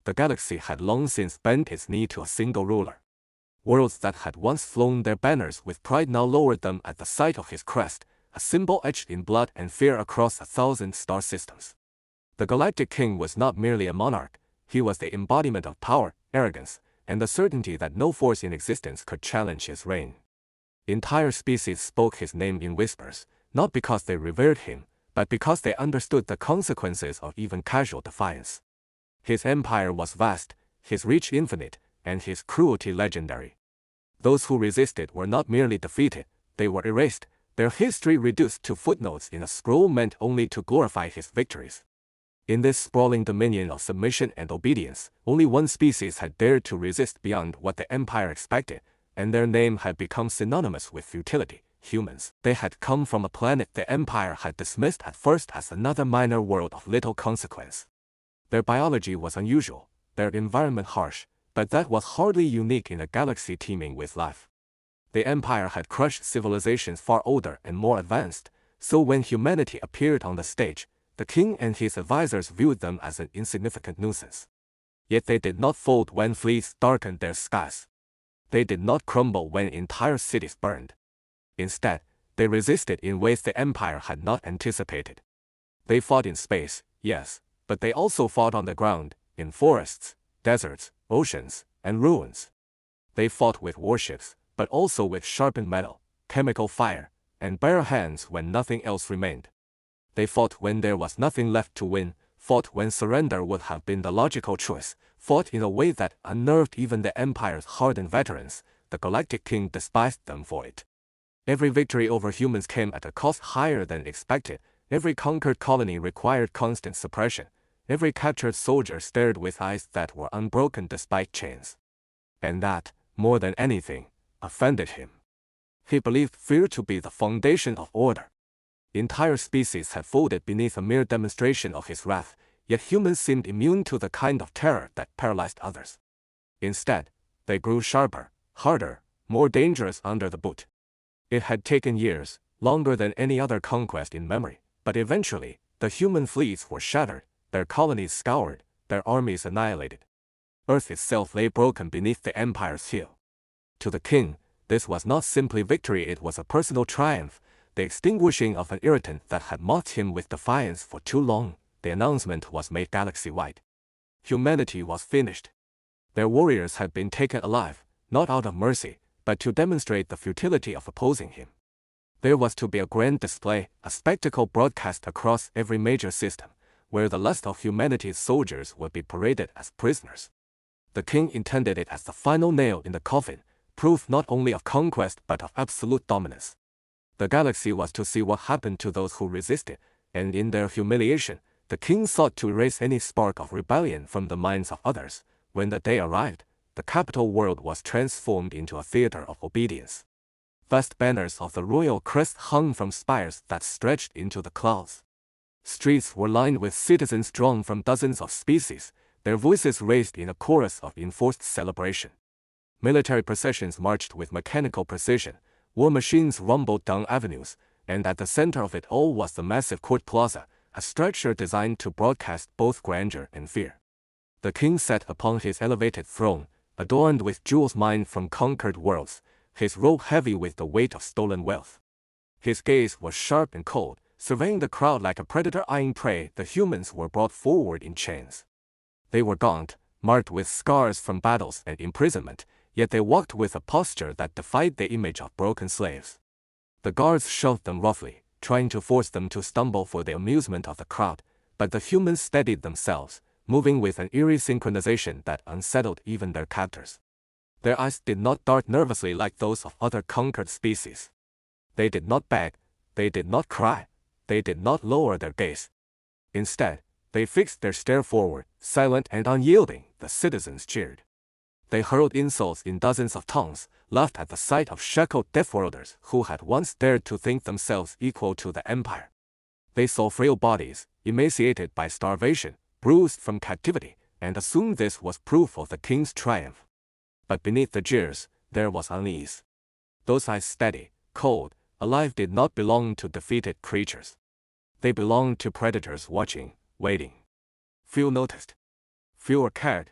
The galaxy had long since bent its knee to a single ruler. Worlds that had once flown their banners with pride now lowered them at the sight of his crest, a symbol etched in blood and fear across 1,000 star systems. The Galactic King was not merely a monarch, he was the embodiment of power, arrogance, and the certainty that no force in existence could challenge his reign. Entire species spoke his name in whispers, not because they revered him, but because they understood the consequences of even casual defiance. His empire was vast, his reach infinite, and his cruelty legendary. Those who resisted were not merely defeated, they were erased, their history reduced to footnotes in a scroll meant only to glorify his victories. In this sprawling dominion of submission and obedience, only one species had dared to resist beyond what the empire expected, and their name had become synonymous with futility: humans. They had come from a planet the empire had dismissed at first as another minor world of little consequence. Their biology was unusual, their environment harsh, but that was hardly unique in a galaxy teeming with life. The empire had crushed civilizations far older and more advanced, so when humanity appeared on the stage, the king and his advisors viewed them as an insignificant nuisance. Yet they did not fold when fleets darkened their skies. They did not crumble when entire cities burned. Instead, they resisted in ways the empire had not anticipated. They fought in space, yes, but they also fought on the ground, in forests, deserts, oceans, and ruins. They fought with warships, but also with sharpened metal, chemical fire, and bare hands when nothing else remained. They fought when there was nothing left to win, fought when surrender would have been the logical choice, fought in a way that unnerved even the Empire's hardened veterans. The Galactic King despised them for it. Every victory over humans came at a cost higher than expected, every conquered colony required constant suppression, every captured soldier stared with eyes that were unbroken despite chains. And that, more than anything, offended him. He believed fear to be the foundation of order. Entire species had folded beneath a mere demonstration of his wrath, yet humans seemed immune to the kind of terror that paralyzed others. Instead, they grew sharper, harder, more dangerous under the boot. It had taken years, longer than any other conquest in memory, but eventually, the human fleets were shattered, their colonies scoured, their armies annihilated. Earth itself lay broken beneath the Empire's heel. To the king, this was not simply victory, it was a personal triumph, the extinguishing of an irritant that had mocked him with defiance for too long. The announcement was made galaxy-wide. Humanity was finished. Their warriors had been taken alive, not out of mercy, but to demonstrate the futility of opposing him. There was to be a grand display, a spectacle broadcast across every major system, where the last of humanity's soldiers would be paraded as prisoners. The king intended it as the final nail in the coffin, proof not only of conquest but of absolute dominance. The galaxy was to see what happened to those who resisted, and in their humiliation, the king sought to erase any spark of rebellion from the minds of others. When the day arrived, the capital world was transformed into a theater of obedience. Vast banners of the royal crest hung from spires that stretched into the clouds. Streets were lined with citizens drawn from dozens of species, their voices raised in a chorus of enforced celebration. Military processions marched with mechanical precision, war machines rumbled down avenues, and at the center of it all was the massive court plaza, a structure designed to broadcast both grandeur and fear. The king sat upon his elevated throne, adorned with jewels mined from conquered worlds, his robe heavy with the weight of stolen wealth. His gaze was sharp and cold, surveying the crowd like a predator eyeing prey. The humans were brought forward in chains. They were gaunt, marked with scars from battles and imprisonment, yet they walked with a posture that defied the image of broken slaves. The guards shoved them roughly, trying to force them to stumble for the amusement of the crowd, but the humans steadied themselves, moving with an eerie synchronization that unsettled even their captors. Their eyes did not dart nervously like those of other conquered species. They did not beg, they did not cry, they did not lower their gaze. Instead, they fixed their stare forward, silent and unyielding. The citizens cheered. They hurled insults in dozens of tongues, laughed at the sight of shackled Deathworlders who had once dared to think themselves equal to the Empire. They saw frail bodies, emaciated by starvation, bruised from captivity, and assumed this was proof of the king's triumph. But beneath the jeers, there was unease. Those eyes steady, cold, alive did not belong to defeated creatures. They belonged to predators watching, waiting. Few noticed. Fewer cared.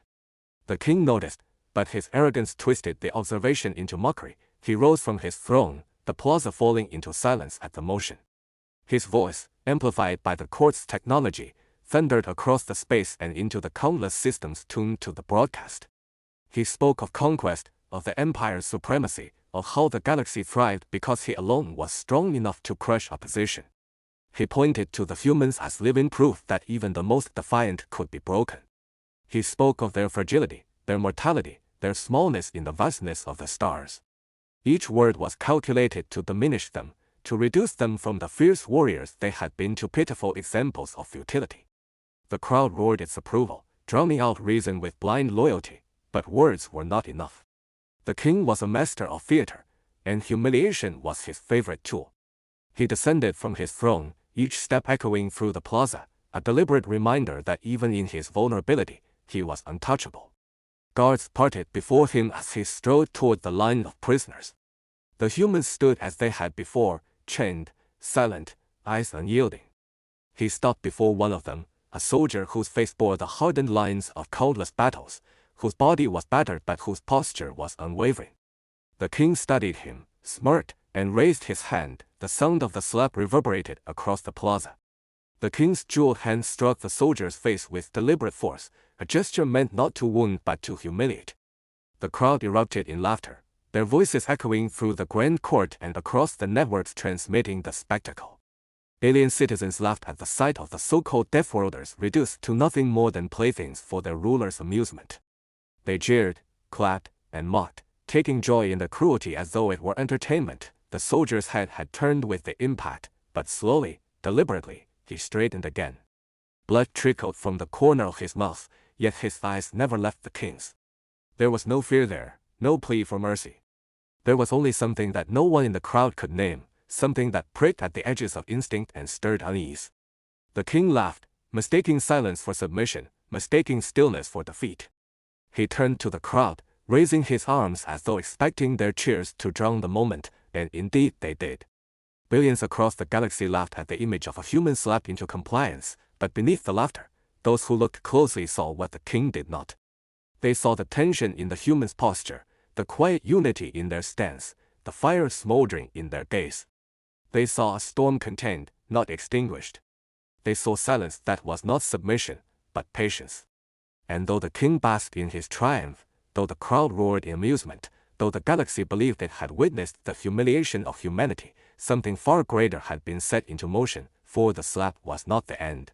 The king noticed, but his arrogance twisted the observation into mockery. He rose from his throne, the plaza falling into silence at the motion. His voice, amplified by the court's technology, thundered across the space and into the countless systems tuned to the broadcast. He spoke of conquest, of the Empire's supremacy, of how the galaxy thrived because he alone was strong enough to crush opposition. He pointed to the humans as living proof that even the most defiant could be broken. He spoke of their fragility, their mortality, their smallness in the vastness of the stars. Each word was calculated to diminish them, to reduce them from the fierce warriors they had been to pitiful examples of futility. The crowd roared its approval, drowning out reason with blind loyalty, but words were not enough. The king was a master of theater, and humiliation was his favorite tool. He descended from his throne, each step echoing through the plaza, a deliberate reminder that even in his vulnerability, he was untouchable. Guards parted before him as he strode toward the line of prisoners. The humans stood as they had before, chained, silent, eyes unyielding. He stopped before one of them, a soldier whose face bore the hardened lines of countless battles, whose body was battered but whose posture was unwavering. The king studied him, smirked, and raised his hand. The sound of the slap reverberated across the plaza. The king's jeweled hand struck the soldier's face with deliberate force, a gesture meant not to wound but to humiliate. The crowd erupted in laughter, their voices echoing through the grand court and across the networks transmitting the spectacle. Alien citizens laughed at the sight of the so-called Deathworlders reduced to nothing more than playthings for their ruler's amusement. They jeered, clapped, and mocked, taking joy in the cruelty as though it were entertainment. The soldier's head had turned with the impact, but slowly, deliberately, he straightened again. Blood trickled from the corner of his mouth, yet his eyes never left the king's. There was no fear there, no plea for mercy. There was only something that no one in the crowd could name, something that pricked at the edges of instinct and stirred unease. The king laughed, mistaking silence for submission, mistaking stillness for defeat. He turned to the crowd, raising his arms as though expecting their cheers to drown the moment, and indeed they did. Billions across the galaxy laughed at the image of a human slapped into compliance, but beneath the laughter, those who looked closely saw what the king did not. They saw the tension in the human's posture, the quiet unity in their stance, the fire smoldering in their gaze. They saw a storm contained, not extinguished. They saw silence that was not submission, but patience. And though the king basked in his triumph, though the crowd roared in amusement, though the galaxy believed it had witnessed the humiliation of humanity, something far greater had been set into motion, for the slap was not the end.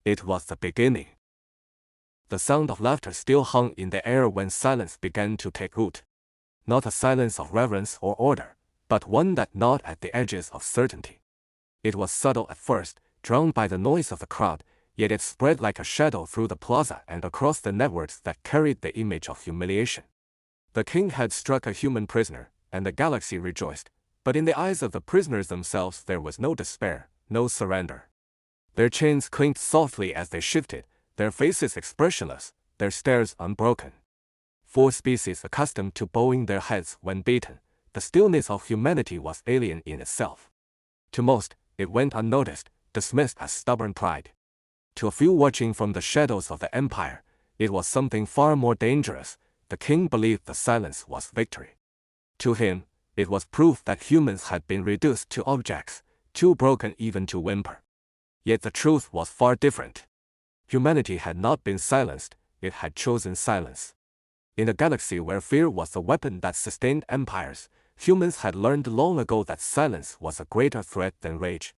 It was the beginning. The sound of laughter still hung in the air when silence began to take root. Not a silence of reverence or order, but one that gnawed at the edges of certainty. It was subtle at first, drowned by the noise of the crowd, yet it spread like a shadow through the plaza and across the networks that carried the image of humiliation. The king had struck a human prisoner, and the galaxy rejoiced, but in the eyes of the prisoners themselves there was no despair, no surrender. Their chains clinked softly as they shifted, their faces expressionless, their stares unbroken. For species accustomed to bowing their heads when beaten, the stillness of humanity was alien in itself. To most, it went unnoticed, dismissed as stubborn pride. To a few watching from the shadows of the empire, it was something far more dangerous. The king believed the silence was victory. To him, it was proof that humans had been reduced to objects, too broken even to whimper. Yet the truth was far different. Humanity had not been silenced, it had chosen silence. In a galaxy where fear was the weapon that sustained empires, humans had learned long ago that silence was a greater threat than rage.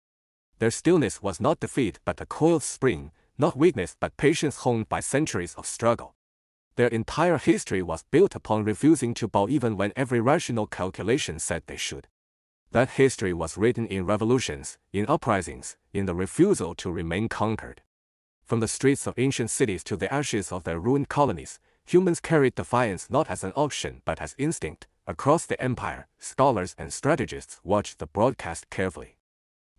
Their stillness was not defeat but a coiled spring, not weakness but patience honed by centuries of struggle. Their entire history was built upon refusing to bow even when every rational calculation said they should. That history was written in revolutions, in uprisings, in the refusal to remain conquered. From the streets of ancient cities to the ashes of their ruined colonies, humans carried defiance not as an option but as instinct. Across the empire, scholars and strategists watched the broadcast carefully.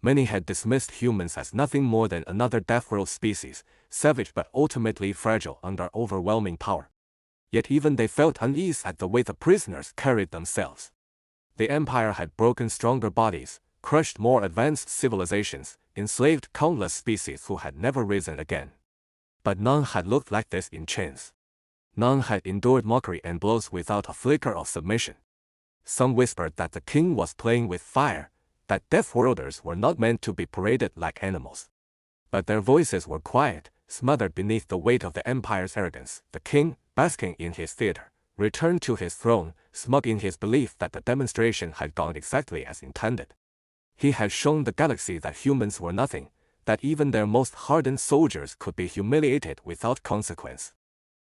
Many had dismissed humans as nothing more than another deathworld species, savage but ultimately fragile under overwhelming power. Yet even they felt unease at the way the prisoners carried themselves. The empire had broken stronger bodies, crushed more advanced civilizations, enslaved countless species who had never risen again. But none had looked like this in chains. None had endured mockery and blows without a flicker of submission. Some whispered that the king was playing with fire, that Deathworlders were not meant to be paraded like animals. But their voices were quiet, smothered beneath the weight of the Empire's arrogance. The king, basking in his theater, returned to his throne, smug in his belief that the demonstration had gone exactly as intended. He had shown the galaxy that humans were nothing, that even their most hardened soldiers could be humiliated without consequence.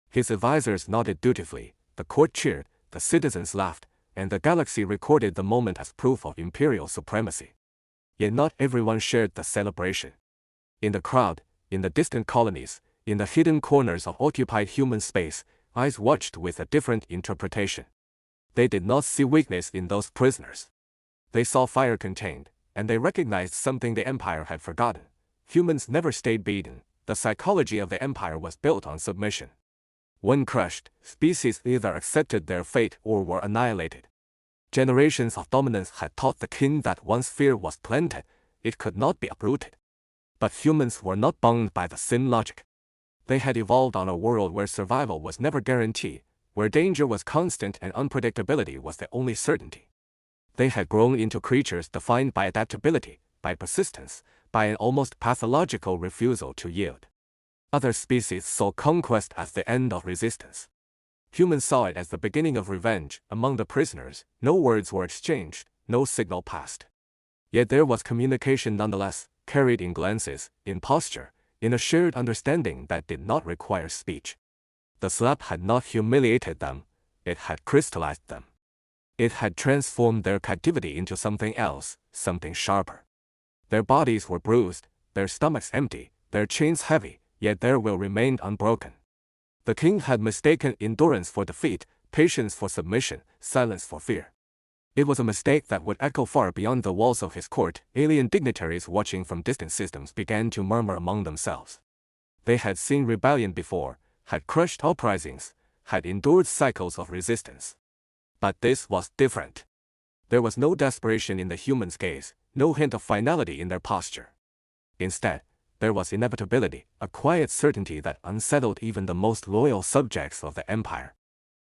His advisors nodded dutifully, the court cheered, the citizens laughed, and the galaxy recorded the moment as proof of imperial supremacy. Yet not everyone shared the celebration. In the crowd, in the distant colonies, in the hidden corners of occupied human space, eyes watched with a different interpretation. They did not see weakness in those prisoners. They saw fire contained, and they recognized something the Empire had forgotten. Humans never stayed beaten. The psychology of the Empire was built on submission. When crushed, species either accepted their fate or were annihilated. Generations of dominance had taught the king that once fear was planted, it could not be uprooted. But humans were not bound by the same logic. They had evolved on a world where survival was never guaranteed, where danger was constant and unpredictability was the only certainty. They had grown into creatures defined by adaptability, by persistence, by an almost pathological refusal to yield. Other species saw conquest as the end of resistance. Humans saw it as the beginning of revenge. Among the prisoners, no words were exchanged, no signal passed. Yet there was communication nonetheless, carried in glances, in posture, in a shared understanding that did not require speech. The slap had not humiliated them, it had crystallized them. It had transformed their captivity into something else, something sharper. Their bodies were bruised, their stomachs empty, their chains heavy, yet their will remained unbroken. The king had mistaken endurance for defeat, patience for submission, silence for fear. It was a mistake that would echo far beyond the walls of his court. Alien dignitaries watching from distant systems began to murmur among themselves. They had seen rebellion before, had crushed uprisings, had endured cycles of resistance. But this was different. There was no desperation in the humans' gaze, no hint of finality in their posture. Instead, there was inevitability, a quiet certainty that unsettled even the most loyal subjects of the Empire.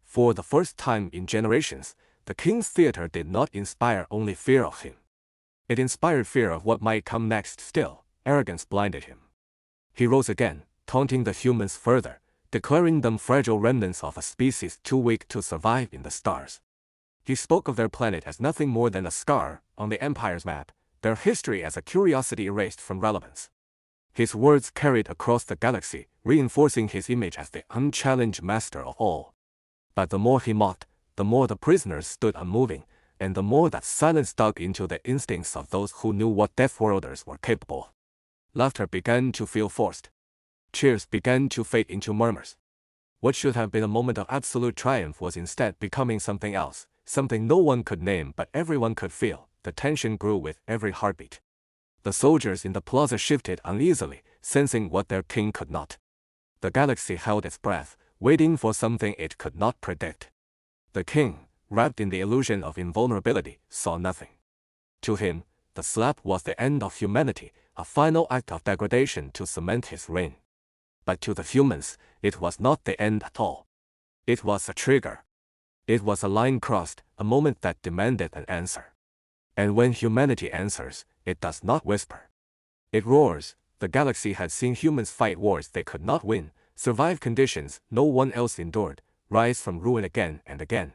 For the first time in generations, the king's theater did not inspire only fear of him. It inspired fear of what might come next. Still, arrogance blinded him. He rose again, taunting the humans further, declaring them fragile remnants of a species too weak to survive in the stars. He spoke of their planet as nothing more than a scar on the Empire's map, their history as a curiosity erased from relevance. His words carried across the galaxy, reinforcing his image as the unchallenged master of all. But the more he mocked, the more the prisoners stood unmoving, and the more that silence dug into the instincts of those who knew what Deathworlders were capable of. Laughter began to feel forced. Cheers began to fade into murmurs. What should have been a moment of absolute triumph was instead becoming something else, something no one could name but everyone could feel. The tension grew with every heartbeat. The soldiers in the plaza shifted uneasily, sensing what their king could not. The galaxy held its breath, waiting for something it could not predict. The king, wrapped in the illusion of invulnerability, saw nothing. To him, the slap was the end of humanity, a final act of degradation to cement his reign. But to the humans, it was not the end at all. It was a trigger. It was a line crossed, a moment that demanded an answer. And when humanity answers, it does not whisper. It roars. The galaxy had seen humans fight wars they could not win, survive conditions no one else endured, rise from ruin again and again.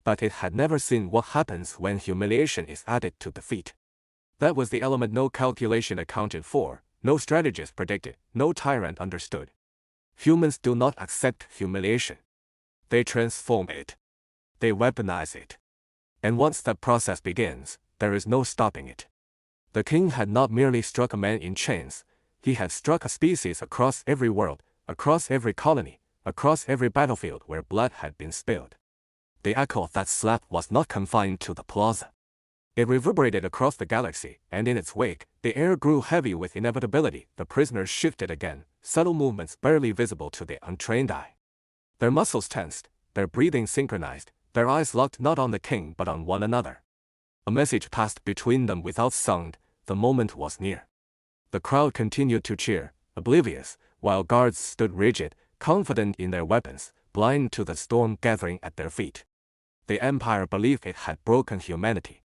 But it had never seen what happens when humiliation is added to defeat. That was the element no calculation accounted for, no strategist predicted, no tyrant understood. Humans do not accept humiliation. They transform it. They weaponize it. And once that process begins, there is no stopping it. The king had not merely struck a man in chains, he had struck a species across every world, across every colony, across every battlefield where blood had been spilled. The echo of that slap was not confined to the plaza. It reverberated across the galaxy, and in its wake, the air grew heavy with inevitability. The prisoners shifted again, subtle movements barely visible to the untrained eye. Their muscles tensed, their breathing synchronized, their eyes locked not on the king but on one another. A message passed between them without sound. The moment was near. The crowd continued to cheer, oblivious, while guards stood rigid, confident in their weapons, blind to the storm gathering at their feet. The Empire believed it had broken humanity.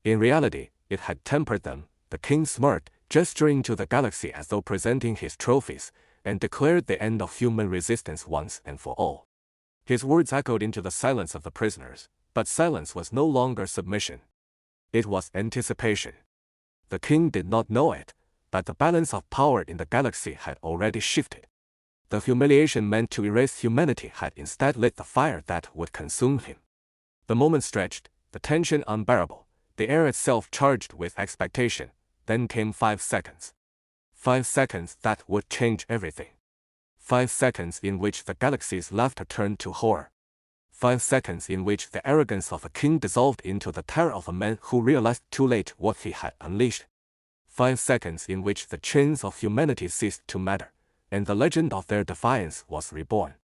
In reality, it had tempered them. The king smirked, gesturing to the galaxy as though presenting his trophies, and declared the end of human resistance once and for all. His words echoed into the silence of the prisoners, but silence was no longer submission. It was anticipation. The king did not know it, but the balance of power in the galaxy had already shifted. The humiliation meant to erase humanity had instead lit the fire that would consume him. The moment stretched, the tension unbearable, the air itself charged with expectation. Then came 5 seconds. 5 seconds that would change everything. 5 seconds in which the galaxy's laughter turned to horror. 5 seconds in which the arrogance of a king dissolved into the terror of a man who realized too late what he had unleashed. 5 seconds in which the chains of humanity ceased to matter, and the legend of their defiance was reborn.